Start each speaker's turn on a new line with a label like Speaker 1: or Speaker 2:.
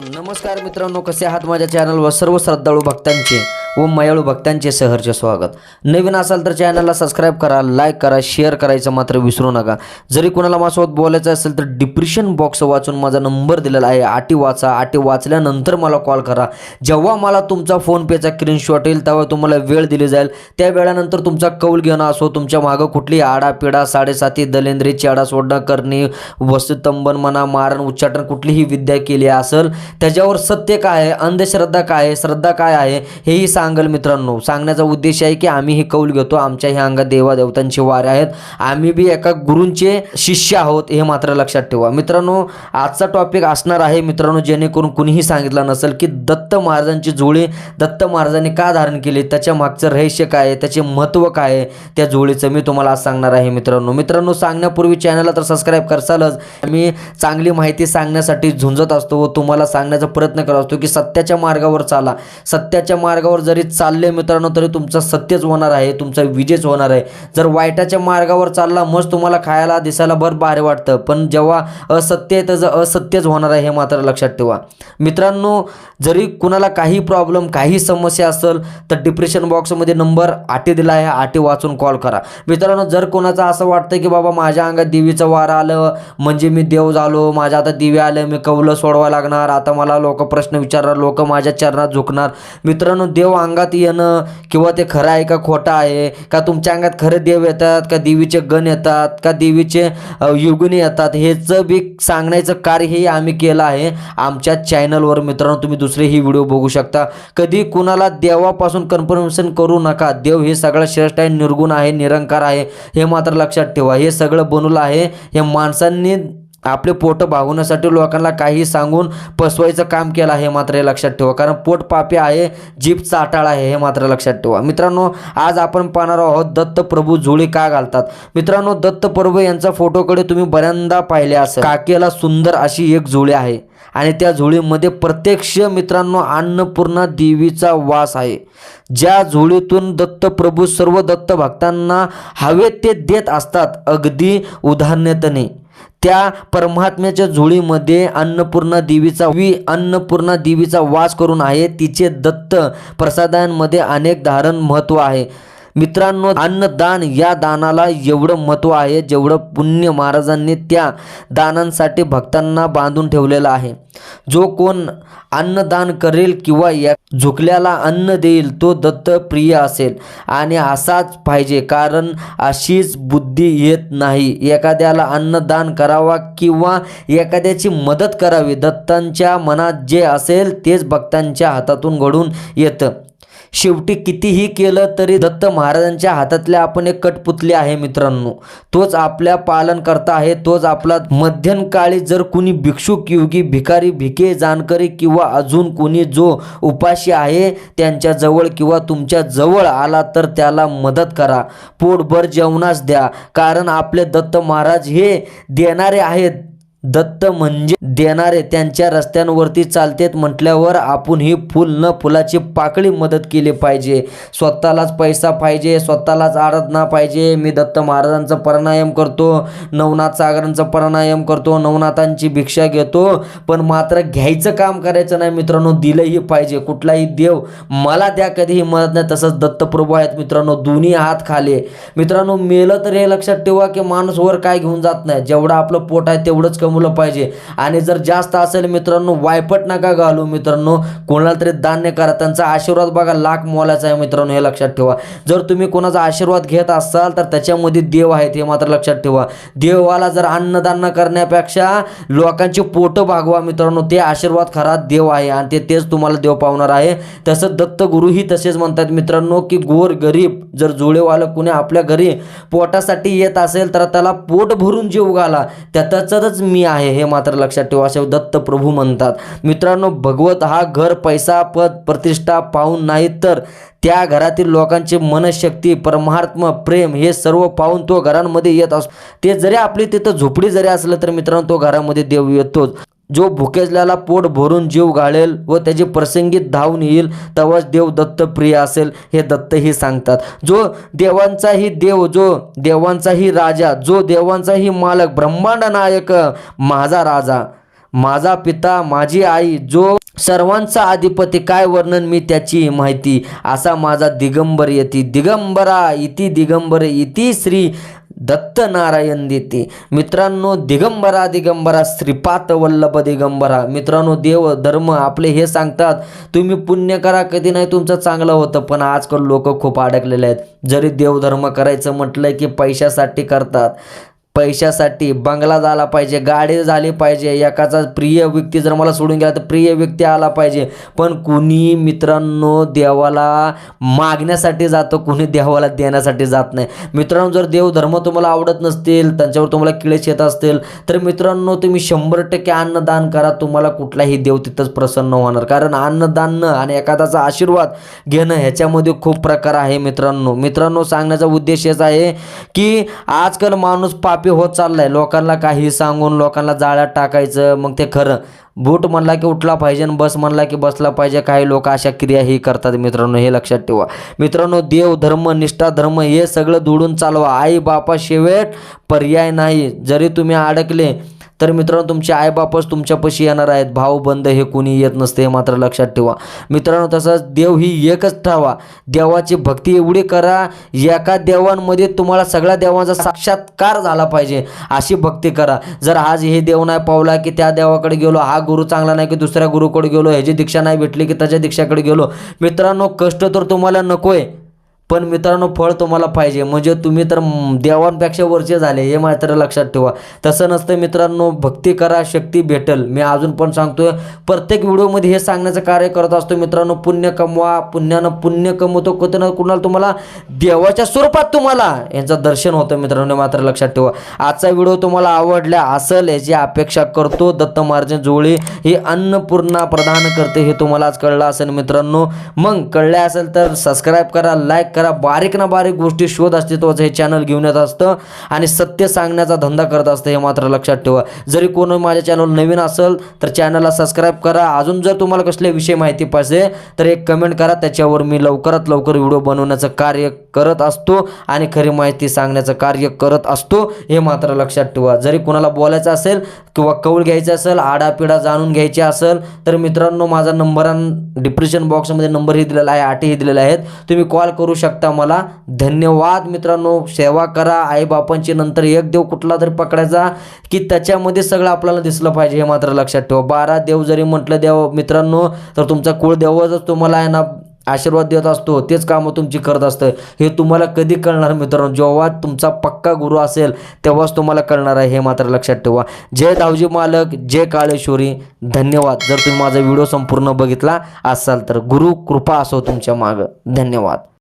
Speaker 1: नमस्कार मित्रांनो, कसे आहात? माझ्या चॅनलवर सर्व श्रद्धाळू भक्तांचे व मायाळू भक्तांचे सहर्ष स्वागत. नवीन असाल तर चॅनलला सबस्क्राईब करा, लाईक करा, शेअर करायचं मात्र विसरू नका. जरी कोणाला माझ्यासोबत बोलायचं असेल तर डिप्रेशन बॉक्स वाचून माझा नंबर दिलेला आहे, आटी वाचा. आटी वाचल्यानंतर मला कॉल करा. जेव्हा मला तुमचा फोनपेचा स्क्रीनशॉट येईल तेव्हा तुम्हाला वेळ दिली जाईल. त्या वेळानंतर तुमचा कौल घेणं असो, तुमच्या मागं कुठली आडापिडा, साडेसाती, दलेंद्री, चेडा सोडणं करणे, वस्तुतंबन म्हणा, मारण, उच्चाटन, कुठलीही विद्या केली असेल त्याच्यावर सत्य काय आहे, अंधश्रद्धा काय आहे, श्रद्धा काय आहे हेही सांगेल मित्रांनो. सांगण्याचा उद्देश आहे की आम्ही ही कौल घेतो, आमच्या ह्या अंगात देवादेवतांचे वारे आहेत, आम्ही बी एका गुरूंचे शिष्य आहोत, हे मात्र लक्षात ठेवा मित्रांनो. आजचा टॉपिक असणार आहे मित्रांनो, जेणेकरून कुणीही सांगितलं नसेल की दत्त महाराजांची जोडी दत्त महाराजांनी का धारण केली, त्याच्या मागचं रहस्य काय आहे, त्याचे महत्त्व काय आहे, त्या जोडीचं मी तुम्हाला आज सांगणार आहे मित्रांनो. सांगण्यापूर्वी चॅनलला तर सबस्क्राईब करसालच. आम्ही चांगली माहिती सांगण्यासाठी झुंजत असतो व तुम्हाला सांगण्याचा प्रयत्न करत असतो की सत्याच्या मार्गावर चाला. सत्याच्या मार्गावर जरी चालले मित्रांनो तरी तुमचं सत्यच होणार आहे, तुमचा विजयच होणार आहे. जर वाईटाच्या मार्गावर चालला मग तुम्हाला खायला दिसायला भारी वाटतं, पण जेव्हा असत्य आहे त्याचं असत्यच होणार आहे, हे मात्र लक्षात ठेवा मित्रांनो. जरी कुणाला काही प्रॉब्लेम, काही समस्या असेल तर डिप्रेशन बॉक्समध्ये नंबर आटी दिला आहे, आटी वाचून कॉल करा मित्रांनो. जर कोणाचं असं वाटतं की बाबा माझ्या अंगात देवीचं वार आलं म्हणजे मी देव झालो, माझ्या आता दिवे आले, मी कौलं सोडवा लागणार, आता मला लोक प्रश्न विचारणार, लोक माझ्या चरणात झुकणार. मित्रांनो, देव अंगात येणं किंवा ते खरं आहे का खोटं आहे, का तुमच्या अंगात खरे देव येतात, का देवीचे गण येतात, का देवीचे युगुनी येतात, हेचं बी सांगण्याचं कार्य हे आम्ही केलं आहे आमच्या चॅनलवर मित्रांनो. तुम्ही दुसरेही व्हिडिओ बघू शकता. कधी कुणाला देवापासून कन्फर्मेशन करू नका. देव हे सगळं श्रेष्ठ आहे, निर्गुण आहे, निरंकार आहे, हे मात्र लक्षात ठेवा. हे सगळं बनवलं आहे हे माणसांनी आपले पोट भागवण्यासाठी, लोकांना काही सांगून फसवायचं काम केलं आहे, मात्र हे लक्षात ठेवा. कारण पोट पापी आहे, जीभ चाटाळ आहे, हे मात्र लक्षात ठेवा मित्रांनो. आज आपण पाहणार आहोत दत्त प्रभू जोडी का घालतात. मित्रांनो, दत्त प्रभू यांचा फोटोकडे तुम्ही बऱ्यांदा पाहिले असेल. काकेला सुंदर अशी एक जोडी आहे आणि त्या झोळीमध्ये प्रत्यक्ष मित्रांनो अन्नपूर्णा देवीचा वास आहे. ज्या झोळीतून दत्तप्रभू सर्व दत्त भक्तांना हवे ते देत असतात, अगदी उदाहरणेतने त्या परमात्म्याच्या झोळीमध्ये अन्नपूर्णा देवीचा वास करून आहे. तिचे दत्त प्रसादांमध्ये अनेक धारण महत्त्व आहे मित्रांनो. अन्नदान या दानाला एवढं महत्त्व आहे जेवढं पुण्य महाराजांनी त्या दानांसाठी भक्तांना बांधून ठेवलेलं आहे. जो कोण अन्नदान करेल किंवा झुकल्याला अन्न देईल तो दत्तप्रिय असेल आणि असाच पाहिजे, कारण अशीच बुद्धी येत नाही. एखाद्याला अन्नदान करावा किंवा एखाद्याची मदत करावी, दत्तांच्या मनात जे असेल तेच भक्तांच्या हातातून घडून येतं. शेवटी कितीही केलं तरी दत्त महाराजांच्या हातातल्या आपण एक कठपुतली आहे मित्रांनो. तोच आपल्या पालन करता आहे, तोच आपला मध्यंकाळी जर कुणी भिक्षुक, योगी, भिकारी, भिके, जानकरी किंवा अजून कुणी जो उपाशी आहे त्यांच्या जवळ किंवा तुमच्या जवळ आला तर त्याला मदत करा, पोटभर जेवणास द्या. कारण आपले दत्त महाराज हे देणारे आहेत. दत्त म्हणजे देणारे. त्यांच्या रस्त्यांवरती चालतेत म्हटल्यावर आपण ही फुल न फुलाची पाकळी मदत केली पाहिजे. स्वतःलाच पैसा पाहिजे, स्वतःलाच आराधना पाहिजे. मी दत्त महाराजांचा प्राणायाम करतो, नवनाथ सागरांचा प्राणायाम करतो, नवनाथांची भिक्षा घेतो, पण मात्र घ्यायचं काम करायचं नाही मित्रांनो. दिलंही पाहिजे. कुठलाही देव मला द्या कधीही म्हणत नाही, तसंच दत्तप्रभू आहेत मित्रांनो. दोन्ही हात खाली मित्रांनो. मेलं तर हे लक्षात ठेवा की माणूस वर काय घेऊन जात नाही. जेवढं आपलं पोट आहे तेवढंच मुलं पाहिजे. आणि जर जास्त असेल मित्रांनो वायपट नका घालू मित्रांनो. कोणाला तरी दान करा. त्यांचा आशीर्वाद बघा लाख मोलाचा आहे मित्रांनो, हे लक्षात ठेवा. जर तुम्ही कोणाचा आशीर्वाद घेत असाल तर त्याच्यामध्ये देव आहेत, हे मात्र लक्षात ठेवा. देवाला जर अन्नदान करण्यापेक्षा लोकांची पोट भागवा मित्रांनो. ते आशीर्वाद खरा देव आहे आणि तेच तुम्हाला देव पावणार आहे. तसं दत्तगुरूही तसेच म्हणतात मित्रांनो की गोर गरीब जर जोडेवालं कुणी आपल्या घरी पोटासाठी येत असेल तर त्याला पोट भरून जीव घाला, त्यातच मी आहे, हे मात्र लक्षात ठेवा, असे दत्त प्रभू म्हणतात मित्रांनो. भगवत हा घर, पैसा, पद, प्रतिष्ठा पाहून नाही तर त्या घरातील लोकांची मनशक्ती, परमात्मा, प्रेम हे सर्व पाहून तो घरांमध्ये येत असतो. ते जरी आपली तिथं झोपडी जरी असलं तर मित्रांनो तो घरामध्ये देव येतोच. जो भुकेजल्याला पोट भरून जीव घालेल व त्याची प्रसंगी धावून येईल तेव्हाच देव दत्तप्रिय असेल, हे दत्तही सांगतात. जो देवांचाही देव, जो देवांचाही राजा, जो देवांचाही मालक, ब्रह्मांड नायक माझा राजा, माझा पिता माझी आई जो सर्वांचा अधिपती काय वर्णन मी त्याची माहिती असा माझा दिगंबर यती दिगंबरा इति दिगंबर इति श्री दत्त नारायण देते. मित्रांनो दिगंबरा दिगंबरा श्रीपाद वल्लभ दिगंबरा. मित्रांनो देव धर्म आपले हे सांगतात तुम्ही पुण्य करा कधी नाही तुमचं चांगलं होतं. पण आजकाल लोक खूप अडकलेले आहेत. जरी देवधर्म करायचं म्हटलं की पैशासाठी करतात. पैशासाठी बंगला झाला पाहिजे, गाडी झाली पाहिजे, एकाचा प्रिय व्यक्ती जर मला सोडून गेला तर प्रिय व्यक्ती आला पाहिजे. पण कुणी मित्रांनो देवाला मागण्यासाठी जातं, कुणी देवाला देण्यासाठी जात नाही. मित्रांनो जर देवधर्म तुम्हाला आवडत नसतील, त्यांच्यावर तुम्हाला क्लेश येत असतील तर मित्रांनो तुम्ही 100% अन्नदान करा. तुम्हाला कुठलाही देव तिथंच प्रसन्न होणार. कारण अन्नदान आणि एखाद्याचा आशीर्वाद घेणं ह्याच्यामध्ये खूप प्रकार आहे. मित्रांनो सांगण्याचा उद्देश हेच आहे की आजकाल माणूस पापी होत चाललाय. लोकांना काही सांगून लोकांना जाळ्यात टाकायचं. मग ते खरं बूट म्हणला की उठला पाहिजे आणि बस म्हणला की बसला पाहिजे. काही लोक अशा क्रियाही करतात. मित्रांनो हे लक्षात ठेवा. मित्रांनो देव धर्म निष्ठा धर्म हे सगळं दुडून चालवा. आई बापा शेवट पर्याय नाही. जरी तुम्ही अडकले तर मित्रांनो तुमचे आईबापच तुमच्यापाशी येणार आहेत. भाऊ बंद हे कोणी येत नसते हे मात्र लक्षात ठेवा. मित्रांनो तसंच देव ही एकच ठेवा. देवाची भक्ती एवढी करा एका देवांमध्ये तुम्हाला सगळ्या देवांचा साक्षात्कार झाला पाहिजे अशी भक्ती करा. जर आज हे देव नाही पावला की त्या देवाकडे गेलो, हा गुरु चांगला नाही की दुसऱ्या गुरुकडे गेलो, ह्याची दीक्षा नाही भेटली की त्याच्या दीक्षाकडे गेलो. मित्रांनो कष्ट तर तुम्हाला नकोय पण मित्रांनो फळ तुम्हाला पाहिजे. म्हणजे तुम्ही तर देवांपेक्षा वरचे झाले हे मात्र लक्षात ठेवा. तसं नसतं मित्रांनो. भक्ती करा शक्ती भेटल. मी अजून पण सांगतोय प्रत्येक व्हिडिओमध्ये हे सांगण्याचं कार्य करत असतो. मित्रांनो पुण्य कमवा. पुण्यानं पुण्य कमवतो कुणाला तुम्हाला देवाच्या स्वरूपात तुम्हाला यांचं दर्शन होतं. मित्रांनो मात्र लक्षात ठेवा. आजचा व्हिडिओ तुम्हाला आवडला असेल याची अपेक्षा करतो. दत्त महाराज जोळी ही अन्नपूर्णा प्रदान करते हे तुम्हाला आज कळलं असेल. मित्रांनो मग कळले असेल तर सबस्क्राईब करा, लाईक करा. बारीक ना बारीक गोष्टी शोध अस्तित्वाचं हे चॅनल घेऊन येत असतं आणि सत्य सांगण्याचा धंदा करत असतं हे मात्र लक्षात ठेवा. जरी कोणी माझ्या चॅनल नवीन असेल तर चॅनलला सबस्क्राईब करा. अजून जर तुम्हाला कसले विषय माहिती पाहिजे तर एक कमेंट करा. त्याच्यावर मी लवकरात लवकर व्हिडिओ बनवण्याचं कार्य करत असतो आणि खरी माहिती सांगण्याचं कार्य करत असतो हे मात्र लक्षात ठेवा. जरी कोणाला बोलायचं असेल किंवा कौल घ्यायचं असेल, आडापिडा जाणून घ्यायची असेल तर मित्रांनो माझा नंबर डिस्क्रिप्शन बॉक्समध्ये नंबरही दिलेला आहे, अटीही दिलेले आहेत. तुम्ही कॉल करू शकता मला. धन्यवाद. मित्रांनो सेवा करा. आईबापांची नंतर एक देव कुठला तरी पकडायचा की त्याच्यामध्ये सगळं आपल्याला दिसलं पाहिजे हे मात्र लक्षात ठेवा. 12 देव जरी म्हटलं देव मित्रांनो तर तुमचा कुळदेवच तुम्हाला आहे ना आशीर्वाद देत असतो. तेच कामं तुमची करत असतं. हे तुम्हाला कधी कळणार मित्रांनो? जेव्हा तुमचा पक्का गुरु असेल तेव्हाच तुम्हाला कळणार आहे हे मात्र लक्षात ठेवा. जय धावजी मालक, जय काळेश्वरी. धन्यवाद. जर तुम्ही माझा व्हिडिओ संपूर्ण बघितला असाल तर गुरु कृपा असो तुमच्या मागं. धन्यवाद.